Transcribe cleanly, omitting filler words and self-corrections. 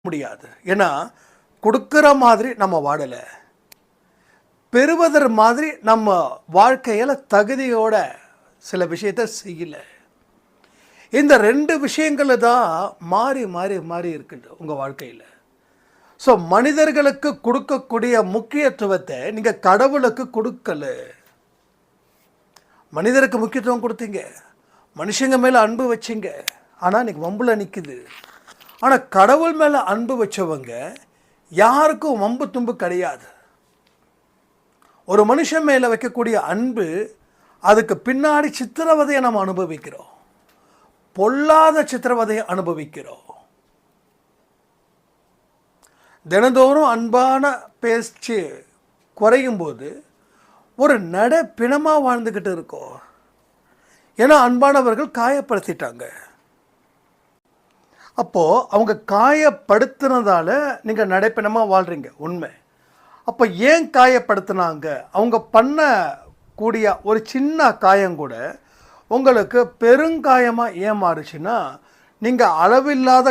முடியாது. ஏன்னா கொடுக்குற மாதிரி நம்ம வாழலை, பெறுவதர் மாதிரி நம்ம வாழ்க்கையில் தகுதியோட சில விஷயத்தை செய்யலை. இந்த ரெண்டு விஷயங்கள் தான் மாறி மாறி மாறி இருக்குது உங்கள் வாழ்க்கையில். ஸோ மனிதர்களுக்கு கொடுக்கக்கூடிய முக்கியத்துவத்தை நீங்கள் கடவுளுக்கு கொடுக்கல. மனிதருக்கு முக்கியத்துவம் கொடுத்தீங்க, மனுஷங்க மேலே அன்பு வச்சிங்க, ஆனால் இன்றைக்கி வம்புல நிற்குது. ஆனால் கடவுள் மேலே அன்பு வச்சவங்க யாருக்கும் வம்பு தும்பு கிடையாது. ஒரு மனுஷன் மேலே வைக்கக்கூடிய அன்பு, அதுக்கு பின்னாடி சித்திரவதையை நம்ம அனுபவிக்கிறோம், பொல்லாத சித்திரவதையை அனுபவிக்கிறோம். தினந்தோறும் அன்பான பேச்சு குறையும் போது ஒரு நட பிணமாக வாழ்ந்துக்கிட்டு இருக்கோம். ஏன்னா அன்பானவர்கள் காயப்படுத்திட்டாங்க. அப்போது அவங்க காயப்படுத்தினதால நீங்கள் நடைப்பிணமாக வாழ்கிறீங்க, உண்மை. அப்போ ஏன் காயப்படுத்தினாங்க? அவங்க பண்ணக்கூடிய ஒரு சின்ன காயம் கூட உங்களுக்கு பெருங்காயமாக ஏன் மாறுச்சுன்னா, நீங்கள் அளவில்லாத